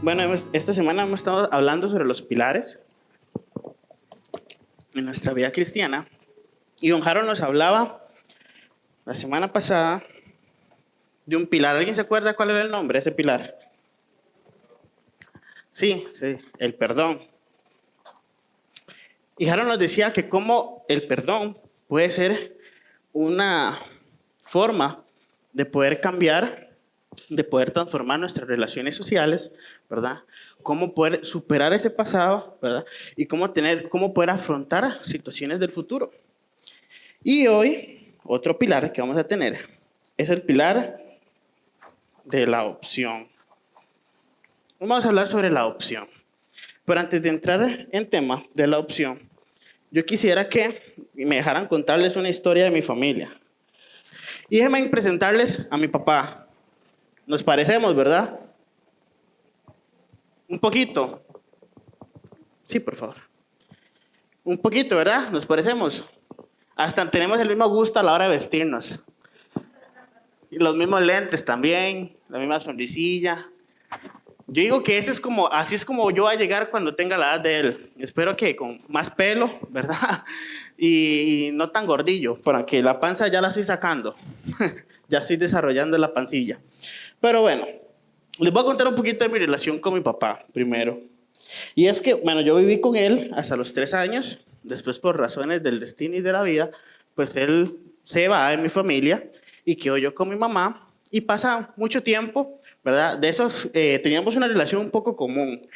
Bueno, esta semana hemos estado hablando sobre los pilares en nuestra vida cristiana. Y don Harold nos hablaba la semana pasada de un pilar. ¿Alguien se acuerda cuál era el nombre de ese pilar? Sí, el perdón. Y Harold nos decía que cómo el perdón puede ser una forma de poder cambiar, de poder transformar nuestras relaciones sociales, ¿verdad? Cómo poder superar ese pasado, ¿verdad? Y cómo poder afrontar situaciones del futuro. Y hoy, otro pilar que vamos a tener es el pilar de la opción. Vamos a hablar sobre la opción. Pero antes de entrar en tema de la opción, yo quisiera que me dejaran contarles una historia de mi familia. Y déjenme presentarles a mi papá. Nos parecemos, ¿verdad? Un poquito. Sí, por favor. Un poquito, ¿verdad? Nos parecemos. Hasta tenemos el mismo gusto a la hora de vestirnos. Y los mismos lentes también, la misma sonrisilla. Yo digo que así es como yo voy a llegar cuando tenga la edad de él. Espero que con más pelo, ¿verdad? Y no tan gordillo, porque la panza ya la estoy sacando. Ya estoy desarrollando la pancilla. Pero bueno, les voy a contar un poquito de mi relación con mi papá primero. Y es que, bueno, yo viví con él hasta los 3 años. Después, por razones del destino y de la vida, pues él se va de mi familia y quedo yo con mi mamá. Y pasa mucho tiempo, ¿verdad? Teníamos una relación un poco común.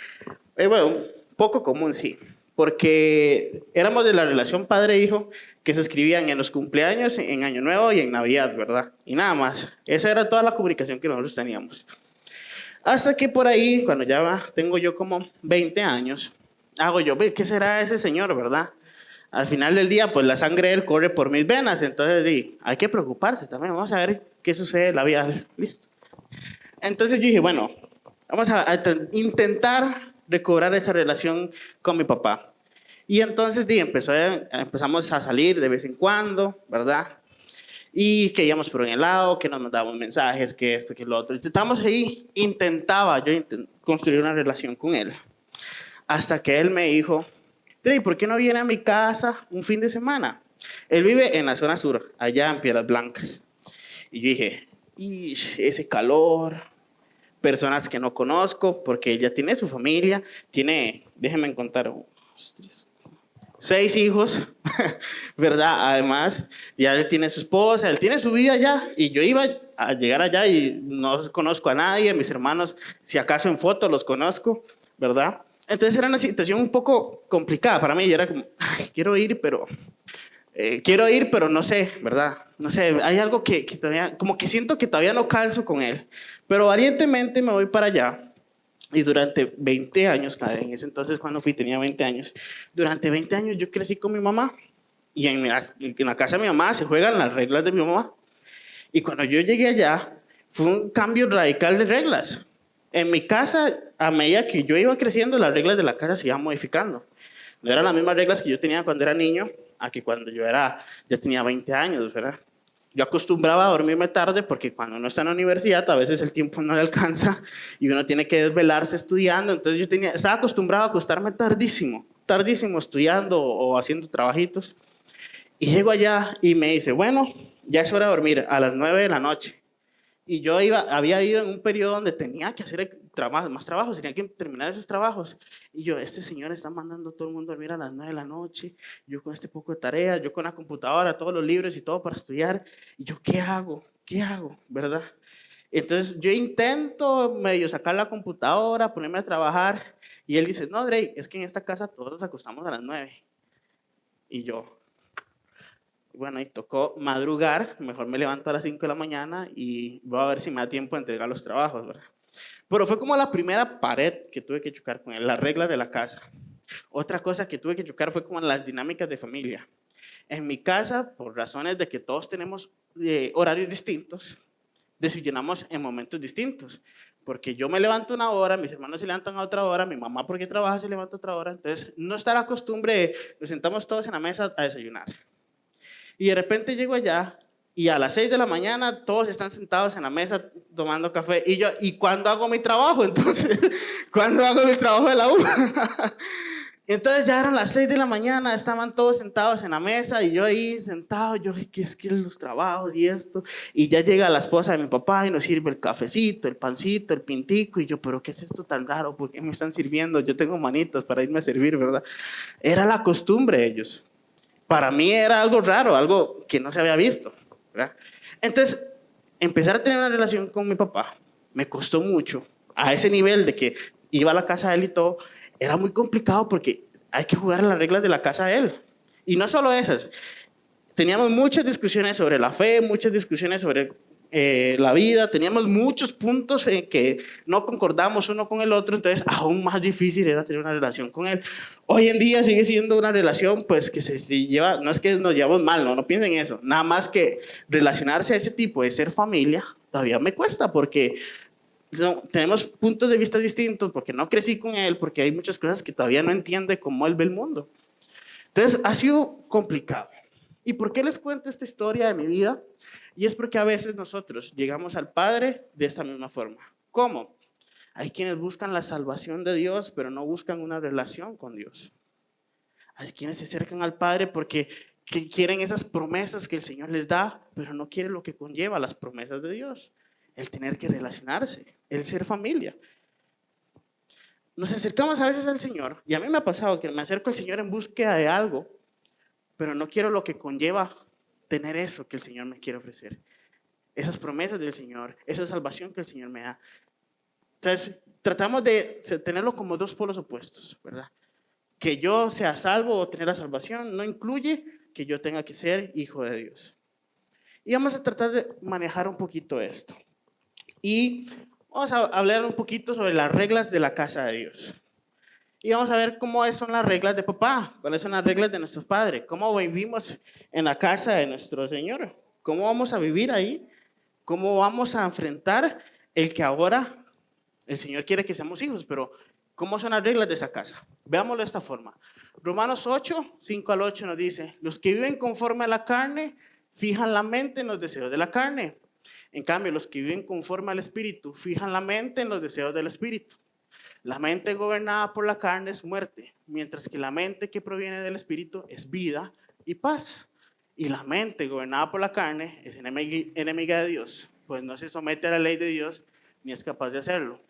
Bueno, poco común, sí. Porque éramos de la relación padre-hijo que se escribían en los cumpleaños, en Año Nuevo y en Navidad, ¿verdad? Y nada más. Esa era toda la comunicación que nosotros teníamos. Hasta que por ahí, cuando ya tengo yo como 20 años, hago yo, ¿qué será ese señor, verdad? Al final del día, pues la sangre de él corre por mis venas, entonces hay que preocuparse también, vamos a ver qué sucede en la vida. Listo. Entonces yo dije, bueno, vamos a intentar recobrar esa relación con mi papá. Y entonces empezamos a salir de vez en cuando, ¿verdad? Y que íbamos por un helado, que nos mandábamos mensajes, que esto, que lo otro. Estábamos ahí, intentaba yo construir una relación con él. Hasta que él me dijo, Trey, ¿por qué no viene a mi casa un fin de semana? Él vive en la zona sur, allá en Piedras Blancas. Y yo dije, ese calor, personas que no conozco, porque ella tiene su familia, déjenme contar, 6 hijos, ¿verdad? Además, ya él tiene su esposa, él tiene su vida allá, y yo iba a llegar allá y no conozco a nadie, mis hermanos, si acaso en foto los conozco, ¿verdad? Entonces era una situación un poco complicada para mí, yo era como, quiero ir, pero no sé, ¿verdad? No sé, hay algo que todavía, como que siento que todavía no calzo con él, pero valientemente me voy para allá. Y durante 20 años, en ese entonces cuando fui tenía 20 años, durante 20 años yo crecí con mi mamá. Y en la casa de mi mamá se juegan las reglas de mi mamá. Y cuando yo llegué allá, fue un cambio radical de reglas. En mi casa, a medida que yo iba creciendo, las reglas de la casa se iban modificando. No eran las mismas reglas que yo tenía cuando era niño, a que cuando ya tenía 20 años, ¿verdad? Yo acostumbraba a dormirme tarde porque cuando uno está en la universidad a veces el tiempo no le alcanza y uno tiene que desvelarse estudiando. Entonces estaba acostumbrado a acostarme tardísimo estudiando o haciendo trabajitos. Y llego allá y me dice, bueno, ya es hora de dormir a las 9 de la noche. Y yo había ido en un periodo donde tenía que hacer más trabajos, tenía que terminar esos trabajos. Y yo, este señor está mandando a todo el mundo a dormir a las 9 de la noche, yo con este poco de tareas, yo con la computadora, todos los libros y todo para estudiar. Y yo, ¿qué hago? ¿Qué hago? ¿Verdad? Entonces yo intento medio sacar la computadora, ponerme a trabajar. Y él dice, no, Drake, es que en esta casa todos nos acostamos a las 9. Y yo, bueno, y tocó madrugar, mejor me levanto a las 5 de la mañana y voy a ver si me da tiempo de entregar los trabajos, ¿verdad? Pero fue como la primera pared que tuve que chocar con él, las reglas de la casa. Otra cosa que tuve que chocar fue como las dinámicas de familia. En mi casa, por razones de que todos tenemos horarios distintos, desayunamos en momentos distintos. Porque yo me levanto una hora, mis hermanos se levantan a otra hora, mi mamá porque trabaja se levanta a otra hora. Entonces, no está la costumbre de nos sentamos todos en la mesa a desayunar. Y de repente llego allá y a las 6 de la mañana todos están sentados en la mesa tomando café. ¿Y cuándo hago mi trabajo? Entonces, ¿cuándo hago mi trabajo de la U? Entonces ya eran las 6 de la mañana, estaban todos sentados en la mesa y yo ahí sentado, yo, ¿qué es que los trabajos y esto? Y ya llega la esposa de mi papá y nos sirve el cafecito, el pancito, el pintico, y yo, ¿pero qué es esto tan raro? ¿Por qué me están sirviendo? Yo tengo manitas para irme a servir, ¿verdad? Era la costumbre de ellos. Para mí era algo raro, algo que no se había visto, ¿verdad? Entonces, empezar a tener una relación con mi papá me costó mucho, a ese nivel de que iba a la casa de él y todo. Era muy complicado porque hay que jugar a las reglas de la casa de él. Y no solo esas, teníamos muchas discusiones sobre la fe, muchas discusiones sobre la vida, teníamos muchos puntos en que no concordamos uno con el otro, entonces aún más difícil era tener una relación con él. Hoy en día sigue siendo una relación pues que se lleva, no es que nos llevamos mal, no piensen eso, nada más que relacionarse a ese tipo de ser familia todavía me cuesta porque tenemos puntos de vista distintos, porque no crecí con él, porque hay muchas cosas que todavía no entiende cómo él ve el mundo. Entonces ha sido complicado. ¿Y por qué les cuento esta historia de mi vida? Y es porque a veces nosotros llegamos al Padre de esta misma forma. ¿Cómo? Hay quienes buscan la salvación de Dios, pero no buscan una relación con Dios. Hay quienes se acercan al Padre porque quieren esas promesas que el Señor les da, pero no quieren lo que conlleva las promesas de Dios. El tener que relacionarse, el ser familia. Nos acercamos a veces al Señor, y a mí me ha pasado que me acerco al Señor en búsqueda de algo, pero no quiero lo que conlleva tener eso que el Señor me quiere ofrecer. Esas promesas del Señor, esa salvación que el Señor me da. Entonces, tratamos de tenerlo como dos polos opuestos, ¿verdad? Que yo sea salvo o tener la salvación no incluye que yo tenga que ser hijo de Dios. Y vamos a tratar de manejar un poquito esto. Y vamos a hablar un poquito sobre las reglas de la casa de Dios. Y vamos a ver cómo son las reglas de papá, cuáles son las reglas de nuestros padres, cómo vivimos en la casa de nuestro Señor, cómo vamos a vivir ahí, cómo vamos a enfrentar el que ahora el Señor quiere que seamos hijos, pero ¿cómo son las reglas de esa casa? Veámoslo de esta forma. Romanos 8, 5 al 8 nos dice, los que viven conforme a la carne fijan la mente en los deseos de la carne. En cambio, los que viven conforme al Espíritu fijan la mente en los deseos del Espíritu. La mente gobernada por la carne es muerte, mientras que la mente que proviene del Espíritu es vida y paz. Y la mente gobernada por la carne es enemiga de Dios, pues no se somete a la ley de Dios ni es capaz de hacerlo.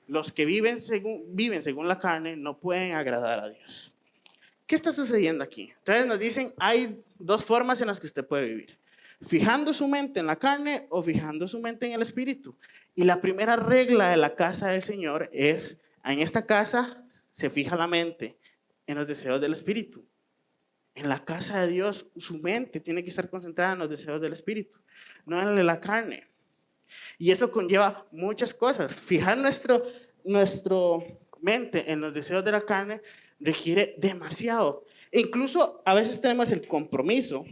Los que viven según la carne no pueden agradar a Dios. ¿Qué está sucediendo aquí? Entonces nos dicen, hay dos formas en las que usted puede vivir. Fijando su mente en la carne o fijando su mente en el Espíritu. Y la primera regla de la casa del Señor es, en esta casa se fija la mente en los deseos del Espíritu. En la casa de Dios, su mente tiene que estar concentrada en los deseos del Espíritu, no en el de la carne. Y eso conlleva muchas cosas. Fijar nuestra mente en los deseos de la carne requiere demasiado. E incluso a veces tenemos el compromiso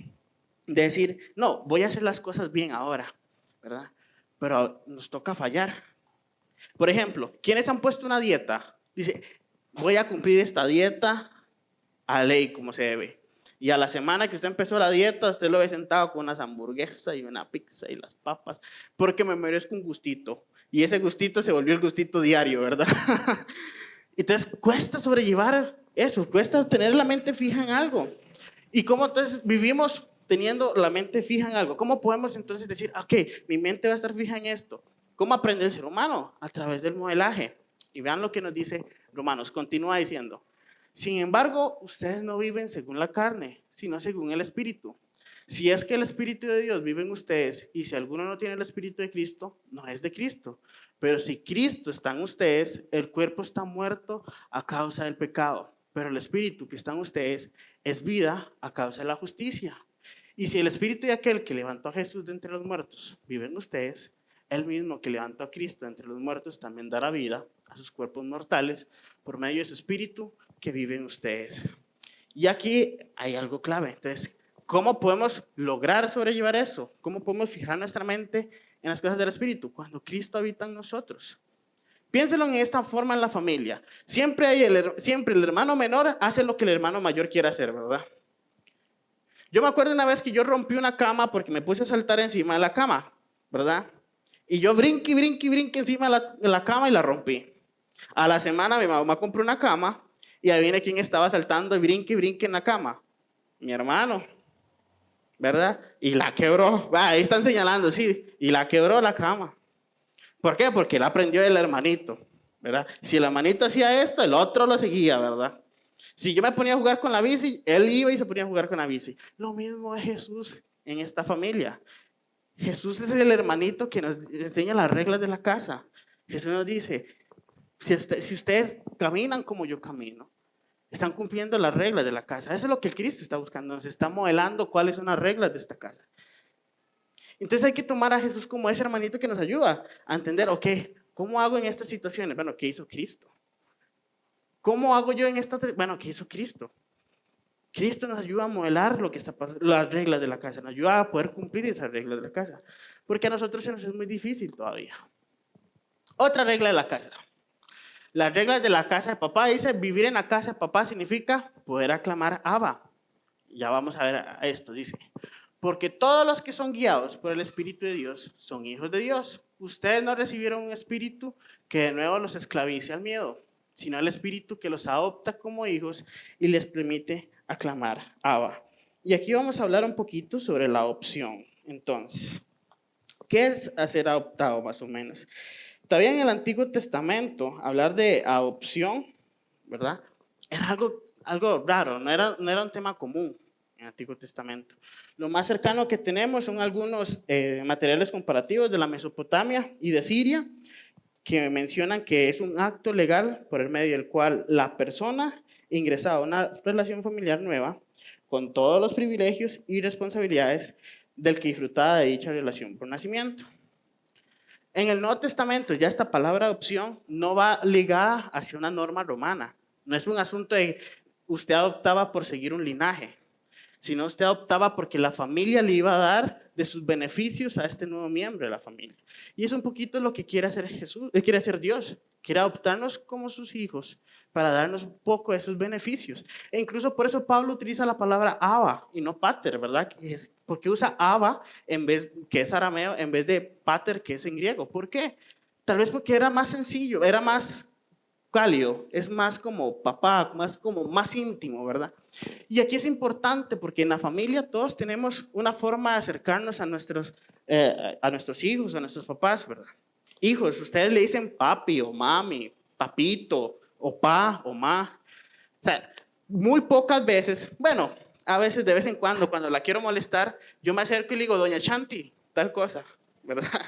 de decir, no, voy a hacer las cosas bien ahora, ¿verdad? Pero nos toca fallar. Por ejemplo, ¿quiénes han puesto una dieta? Dice, voy a cumplir esta dieta a ley como se debe. Y a la semana que usted empezó la dieta, usted lo ve sentado con unas hamburguesas y una pizza y las papas, porque me merezco un gustito. Y ese gustito se volvió el gustito diario, ¿verdad? Entonces, cuesta sobrellevar eso, cuesta tener la mente fija en algo. ¿Y cómo entonces vivimos teniendo la mente fija en algo? ¿Cómo podemos entonces decir, ok, mi mente va a estar fija en esto? ¿Cómo aprende el ser humano? A través del modelaje. Y vean lo que nos dice Romanos, continúa diciendo. Sin embargo, ustedes no viven según la carne, sino según el Espíritu. Si es que el Espíritu de Dios vive en ustedes, y si alguno no tiene el Espíritu de Cristo, no es de Cristo. Pero si Cristo está en ustedes, el cuerpo está muerto a causa del pecado, pero el Espíritu que está en ustedes es vida a causa de la justicia. Y si el Espíritu de aquel que levantó a Jesús de entre los muertos vive en ustedes, el mismo que levantó a Cristo de entre los muertos también dará vida a sus cuerpos mortales por medio de su Espíritu que vive en ustedes. Y aquí hay algo clave. Entonces, ¿cómo podemos lograr sobrellevar eso? ¿Cómo podemos fijar nuestra mente en las cosas del Espíritu? Cuando Cristo habita en nosotros. Piénselo en esta forma en la familia. Siempre el hermano menor hace lo que el hermano mayor quiere hacer, ¿verdad? Yo me acuerdo una vez que yo rompí una cama porque me puse a saltar encima de la cama, ¿verdad? Y yo brinque encima de la cama y la rompí. A la semana mi mamá compró una cama y ahí viene quien estaba saltando y brinque en la cama. Mi hermano, ¿verdad? Y la quebró. Ahí están señalando, sí. Y la quebró la cama. ¿Por qué? Porque él aprendió del hermanito, ¿verdad? Si el hermanito hacía esto, el otro lo seguía, ¿verdad? Si yo me ponía a jugar con la bici, él iba y se ponía a jugar con la bici. Lo mismo es Jesús en esta familia. Jesús es el hermanito que nos enseña las reglas de la casa. Jesús nos dice, si ustedes caminan como yo camino, están cumpliendo las reglas de la casa. Eso es lo que el Cristo está buscando. Nos está modelando cuáles son las reglas de esta casa. Entonces hay que tomar a Jesús como ese hermanito que nos ayuda a entender, ok, ¿cómo hago en estas situaciones? Bueno, ¿qué hizo Cristo? ¿Cómo hago yo en estas? Bueno, ¿qué hizo Cristo? Cristo nos ayuda a modelar lo que está pasando, las reglas de la casa, nos ayuda a poder cumplir esas reglas de la casa, porque a nosotros se nos es muy difícil todavía. Otra regla de la casa. Las reglas de la casa de papá dice, vivir en la casa de papá significa poder aclamar Abba. Ya vamos a ver esto, dice. Porque todos los que son guiados por el Espíritu de Dios son hijos de Dios. Ustedes no recibieron un espíritu que de nuevo los esclavice al miedo, sino el espíritu que los adopta como hijos y les permite aclamar Abba. Y aquí vamos a hablar un poquito sobre la adopción. Entonces, ¿qué es ser adoptado más o menos? Todavía en el Antiguo Testamento, hablar de adopción, ¿verdad? Era algo raro, no era un tema común en el Antiguo Testamento. Lo más cercano que tenemos son algunos materiales comparativos de la Mesopotamia y de Siria, que mencionan que es un acto legal por el medio del cual la persona ingresaba a una relación familiar nueva con todos los privilegios y responsabilidades del que disfrutaba de dicha relación por nacimiento. En el Nuevo Testamento ya esta palabra adopción no va ligada hacia una norma romana. No es un asunto de usted adoptaba por seguir un linaje, sino usted adoptaba porque la familia le iba a dar de sus beneficios a este nuevo miembro de la familia. Y es un poquito lo que quiere hacer Jesús, quiere hacer Dios. Quiere adoptarnos como sus hijos para darnos un poco de sus beneficios. E incluso por eso Pablo utiliza la palabra Abba y no Pater, ¿verdad? Porque usa Abba, que es arameo, en vez de Pater, que es en griego. ¿Por qué? Tal vez porque era más sencillo, era más cálido, es más como papá, más íntimo, ¿verdad? Y aquí es importante porque en la familia todos tenemos una forma de acercarnos a nuestros hijos, a nuestros papás, ¿verdad? Hijos, ustedes le dicen papi o mami, papito o pa o ma. O sea, muy pocas veces, bueno, a veces de vez en cuando la quiero molestar, yo me acerco y le digo, doña Chanti, tal cosa, ¿verdad?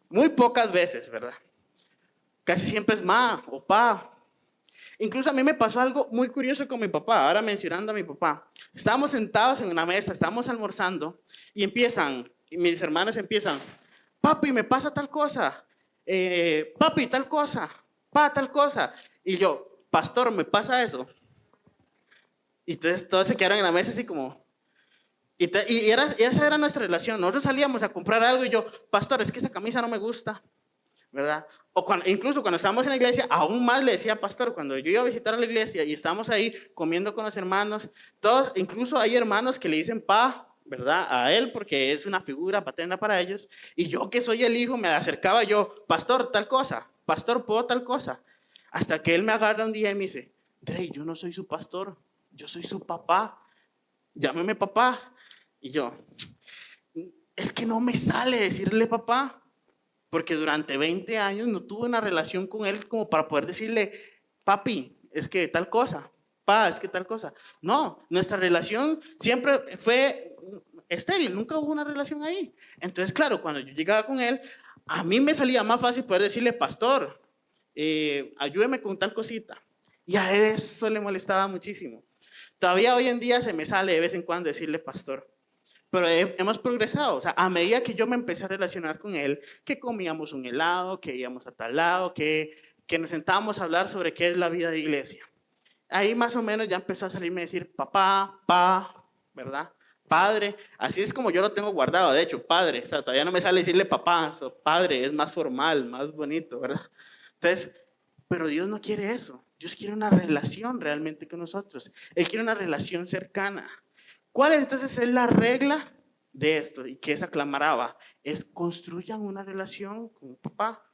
Muy pocas veces, ¿verdad? Casi siempre es ma o pa. Incluso a mí me pasó algo muy curioso con mi papá, ahora mencionando a mi papá. Estábamos sentados en una mesa, estábamos almorzando y mis hermanos empiezan, papi, me pasa tal cosa, papi, tal cosa, pa, tal cosa. Y yo, pastor, me pasa eso. Y entonces todos se quedaron en la mesa así como... esa era nuestra relación. Nosotros salíamos a comprar algo y yo, pastor, es que esa camisa no me gusta, ¿verdad? Incluso cuando estábamos en la iglesia, aún más le decía pastor, cuando yo iba a visitar a la iglesia y estábamos ahí comiendo con los hermanos, todos, incluso hay hermanos que le dicen pa, ¿verdad? A él, porque es una figura paterna para ellos, y yo que soy el hijo me acercaba yo, pastor, tal cosa, pastor, puedo tal cosa, hasta que él me agarra un día y me dice, Drey, yo no soy su pastor, yo soy su papá, llámeme papá. Y yo, es que no me sale decirle papá, porque durante 20 años no tuve una relación con él como para poder decirle, papi, es que tal cosa, pa, es que tal cosa. No, nuestra relación siempre fue estéril, nunca hubo una relación ahí. Entonces, claro, cuando yo llegaba con él, a mí me salía más fácil poder decirle, pastor, ayúdeme con tal cosita. Y a él eso le molestaba muchísimo. Todavía hoy en día se me sale de vez en cuando decirle pastor. Pero hemos progresado, o sea, a medida que yo me empecé a relacionar con él, que comíamos un helado, que íbamos a tal lado, que nos sentábamos a hablar sobre qué es la vida de iglesia. Ahí más o menos ya empezó a salirme a decir papá, pa, ¿verdad? Padre, así es como yo lo tengo guardado, de hecho, padre, o sea, todavía no me sale decirle papá, padre, es más formal, más bonito, ¿verdad? Entonces, pero Dios no quiere eso, Dios quiere una relación realmente con nosotros, Él quiere una relación cercana. ¿Cuál entonces es la regla de esto? Y que esa clamaraba es construyan una relación con papá.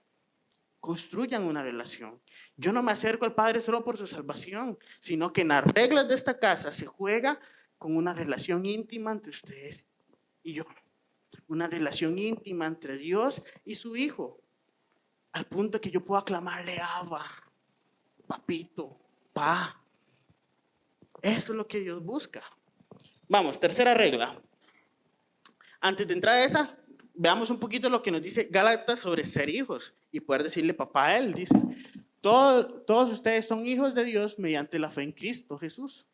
Construyan una relación. Yo no me acerco al Padre solo por su salvación, sino que en las reglas de esta casa se juega con una relación íntima entre ustedes y yo. Una relación íntima entre Dios y su Hijo. Al punto que yo pueda clamarle Abba, papito, pa. Eso es lo que Dios busca. Vamos, tercera regla. Antes de entrar a esa, veamos un poquito lo que nos dice Gálatas sobre ser hijos y poder decirle papá a él. Dice, todos ustedes son hijos de Dios mediante la fe en Cristo Jesús.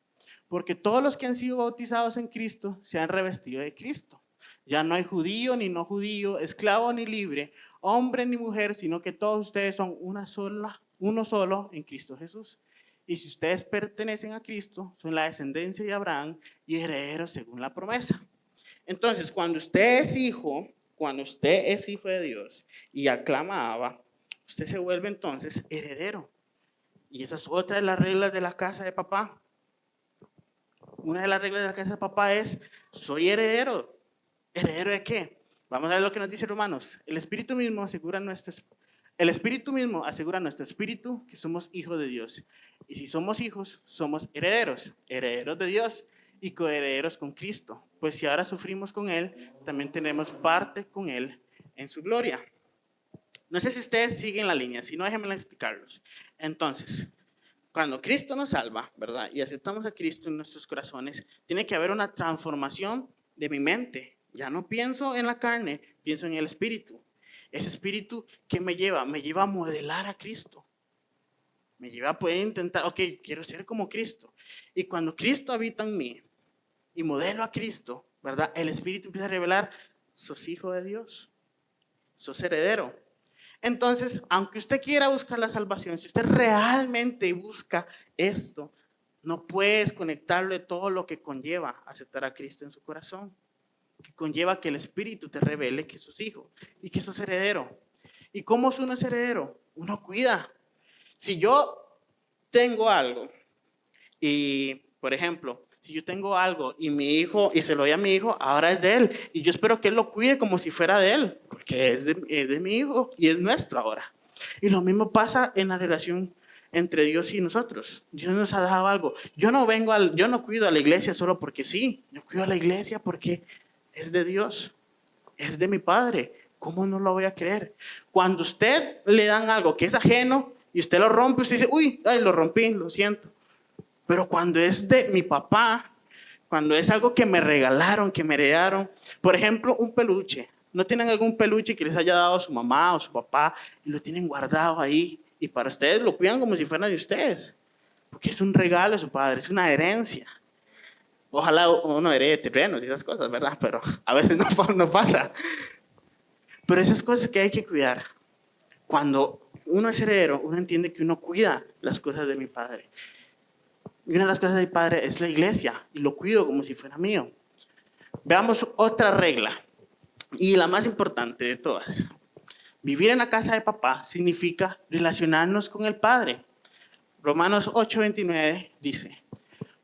Porque todos los que han sido bautizados en Cristo se han revestido de Cristo. Ya no hay judío ni no judío, esclavo ni libre, hombre ni mujer, sino que todos ustedes son uno solo en Cristo Jesús. Y si ustedes pertenecen a Cristo, son la descendencia de Abraham y herederos según la promesa. Entonces, cuando usted es hijo de Dios y aclama a Abba, usted se vuelve entonces heredero. Y esa es otra de las reglas de la casa de papá. Una de las reglas de la casa de papá es, soy heredero. ¿Heredero de qué? Vamos a ver lo que nos dice Romanos. El Espíritu mismo asegura nuestro espíritu que somos hijos de Dios. Y si somos hijos, somos herederos. Herederos de Dios y coherederos con Cristo. Pues si ahora sufrimos con Él, también tenemos parte con Él en su gloria. No sé si ustedes siguen la línea, si no, déjenme explicarlos. Entonces, cuando Cristo nos salva, ¿verdad? Y aceptamos a Cristo en nuestros corazones, tiene que haber una transformación de mi mente. Ya no pienso en la carne, pienso en el Espíritu. Ese Espíritu que me lleva a modelar a Cristo. Me lleva a poder intentar, ok, quiero ser como Cristo. Y cuando Cristo habita en mí y modelo a Cristo, ¿verdad? El Espíritu empieza a revelar, sos hijo de Dios, sos heredero. Entonces, aunque usted quiera buscar la salvación, si usted realmente busca esto, no puedes conectarle todo lo que conlleva aceptar a Cristo en su corazón. Que conlleva que el Espíritu te revele que sos hijo y que sos heredero. ¿Y cómo uno es heredero? Uno cuida. Si yo tengo algo y, por ejemplo, si yo tengo algo y mi hijo, y se lo doy a mi hijo, ahora es de él. Y yo espero que él lo cuide como si fuera de él, porque es de mi hijo y es nuestro ahora. Y lo mismo pasa en la relación entre Dios y nosotros. Dios nos ha dado algo. Yo no cuido a la iglesia solo porque sí. Yo cuido a la iglesia porque es de Dios, es de mi Padre. ¿Cómo no lo voy a creer? Cuando usted le dan algo que es ajeno y usted lo rompe, usted dice, uy, ay, lo rompí, lo siento. Pero cuando es de mi papá, cuando es algo que me regalaron, que me heredaron, por ejemplo, un peluche. ¿No tienen algún peluche que les haya dado su mamá o su papá y lo tienen guardado ahí? Y para ustedes lo cuidan como si fuera de ustedes. Porque es un regalo de su padre, es una herencia. Ojalá uno herede terrenos y esas cosas, ¿verdad? Pero a veces no pasa. Pero esas cosas que hay que cuidar. Cuando uno es heredero, uno entiende que uno cuida las cosas de mi padre. Y una de las cosas de mi padre es la iglesia. Y lo cuido como si fuera mío. Veamos otra regla. Y la más importante de todas. Vivir en la casa de papá significa relacionarnos con el Padre. Romanos 8:29 dice,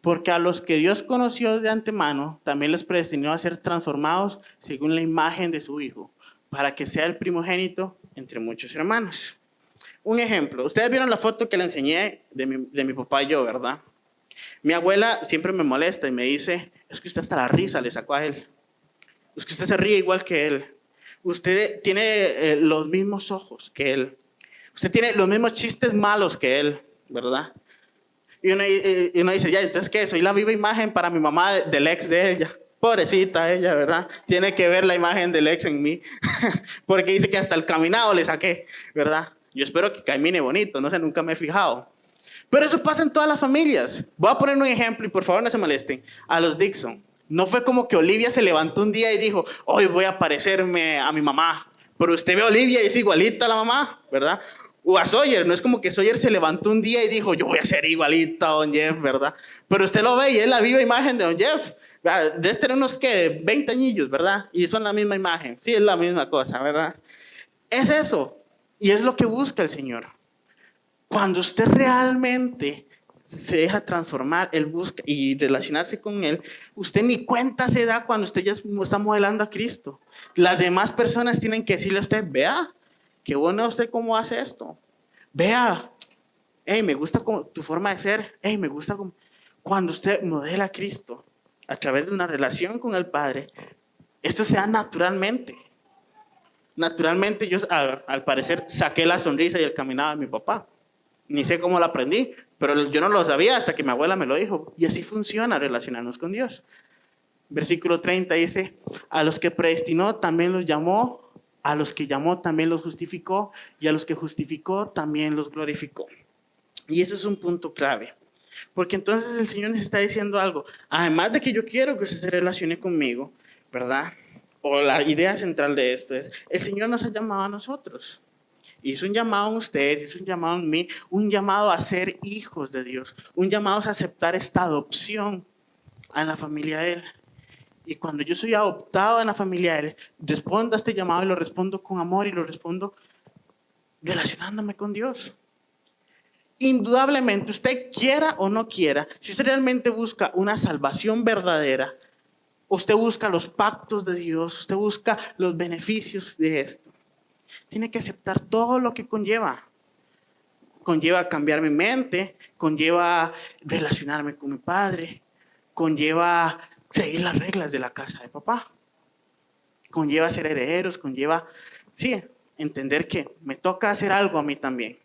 porque a los que Dios conoció de antemano, también les predestinó a ser transformados según la imagen de su Hijo, para que sea el primogénito entre muchos hermanos. Un ejemplo, ustedes vieron la foto que le enseñé de mi papá y yo, ¿verdad? Mi abuela siempre me molesta y me dice, es que usted hasta la risa le sacó a él. Es que usted se ríe igual que él. Usted tiene los mismos ojos que él. Usted tiene los mismos chistes malos que él, ¿verdad? Y uno dice, ya, entonces, ¿qué? Soy la viva imagen para mi mamá del ex de ella. Pobrecita ella, ¿verdad? Tiene que ver la imagen del ex en mí. Porque dice que hasta el caminado le saqué, ¿verdad? Yo espero que camine bonito, no sé, nunca me he fijado. Pero eso pasa en todas las familias. Voy a poner un ejemplo y por favor no se molesten. A los Dixon. No fue como que Olivia se levantó un día y dijo, hoy voy a parecerme a mi mamá. Pero usted ve a Olivia y es igualita a la mamá, ¿verdad? O a Sawyer, no es como que Sawyer se levantó un día y dijo, yo voy a ser igualita a Don Jeff, ¿verdad? Pero usted lo ve y es la viva imagen de Don Jeff. Debe tener unos, ¿qué? 20 añillos, ¿verdad? Y son la misma imagen. Sí, es la misma cosa, ¿verdad? Es eso. Y es lo que busca el Señor. Cuando usted realmente se deja transformar, Él busca y relacionarse con Él, usted ni cuenta se da cuando usted ya está modelando a Cristo. Las demás personas tienen que decirle a usted, vea, qué bueno usted cómo hace esto. Vea, hey, me gusta tu forma de ser. Hey, me gusta cuando usted modela a Cristo a través de una relación con el Padre. Esto se da naturalmente. Naturalmente yo al parecer saqué la sonrisa y el caminado de mi papá. Ni sé cómo lo aprendí, pero yo no lo sabía hasta que mi abuela me lo dijo. Y así funciona relacionarnos con Dios. Versículo 30 dice, a los que predestinó también los llamó, a los que llamó también los justificó, y a los que justificó también los glorificó. Y eso es un punto clave. Porque entonces el Señor nos está diciendo algo. Además de que yo quiero que usted se relacione conmigo, ¿verdad? O la idea central de esto es, el Señor nos ha llamado a nosotros. Hizo un llamado en ustedes, hizo un llamado en mí, un llamado a ser hijos de Dios, un llamado a aceptar esta adopción en la familia de Él. Y cuando yo soy adoptado en la familia de Él, respondo a este llamado y lo respondo con amor y lo respondo relacionándome con Dios. Indudablemente, usted quiera o no quiera, si usted realmente busca una salvación verdadera, usted busca los pactos de Dios, usted busca los beneficios de esto. Tiene que aceptar todo lo que conlleva. Conlleva cambiar mi mente, conlleva relacionarme con mi padre, conlleva seguir las reglas de la casa de papá, conlleva ser herederos, conlleva, sí, entender que me toca hacer algo a mí también.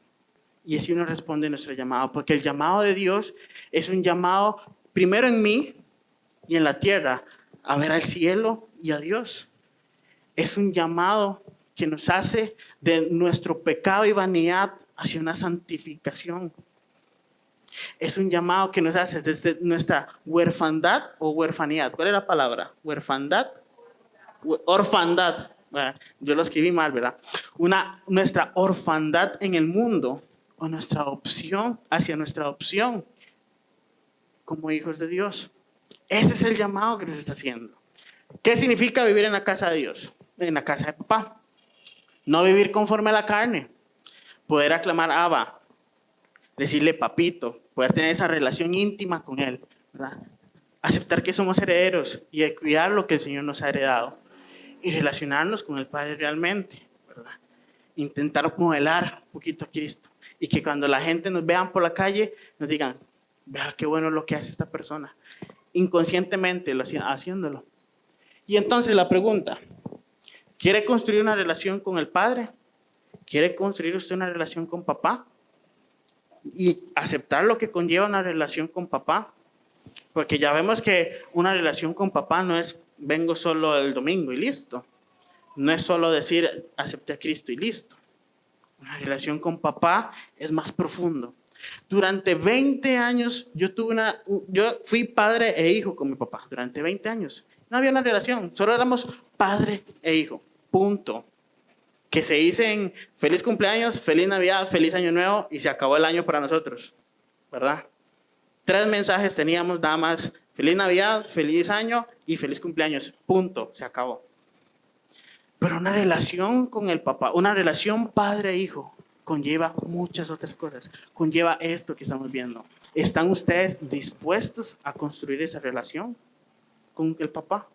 Y así uno responde a nuestro llamado, porque el llamado de Dios es un llamado primero en mí y en la tierra, a ver al cielo y a Dios. Es un llamado que nos hace de nuestro pecado y vanidad hacia una santificación. Es un llamado que nos hace desde nuestra huerfandad o huerfanidad. ¿Cuál es la palabra? ¿Huerfandad? Orfandad. Yo lo escribí mal, ¿verdad? Nuestra orfandad en el mundo o nuestra adopción, hacia nuestra adopción como hijos de Dios. Ese es el llamado que nos está haciendo. ¿Qué significa vivir en la casa de Dios? En la casa de papá. No vivir conforme a la carne. Poder aclamar a Abba. Decirle papito. Poder tener esa relación íntima con Él, ¿verdad? Aceptar que somos herederos y de cuidar lo que el Señor nos ha heredado. Y relacionarnos con el Padre realmente, ¿verdad? Intentar modelar un poquito a Cristo. Y que cuando la gente nos vean por la calle, nos digan, vea qué bueno lo que hace esta persona. Inconscientemente haciéndolo. Y entonces la pregunta, ¿quiere construir una relación con el Padre? ¿Quiere construir usted una relación con papá? Y aceptar lo que conlleva una relación con papá. Porque ya vemos que una relación con papá no es vengo solo el domingo y listo. No es solo decir acepté a Cristo y listo. Una relación con papá es más profundo. Durante 20 años yo fui padre e hijo con mi papá. Durante 20 años. No había una relación, solo éramos padre e hijo. Punto. Que se dicen feliz cumpleaños, feliz Navidad, feliz Año Nuevo y se acabó el año para nosotros. ¿Verdad? 3 mensajes teníamos nada más. Feliz Navidad, feliz año y feliz cumpleaños. Punto. Se acabó. Pero una relación con el papá, una relación padre-hijo, conlleva muchas otras cosas. Conlleva esto que estamos viendo. ¿Están ustedes dispuestos a construir esa relación con el papá?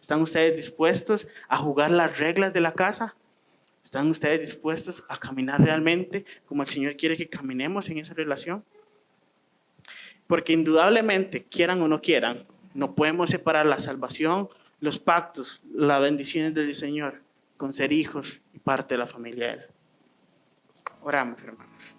¿Están ustedes dispuestos a jugar las reglas de la casa? ¿Están ustedes dispuestos a caminar realmente como el Señor quiere que caminemos en esa relación? Porque indudablemente, quieran o no quieran, no podemos separar la salvación, los pactos, las bendiciones del Señor con ser hijos y parte de la familia de Él. Oramos, hermanos.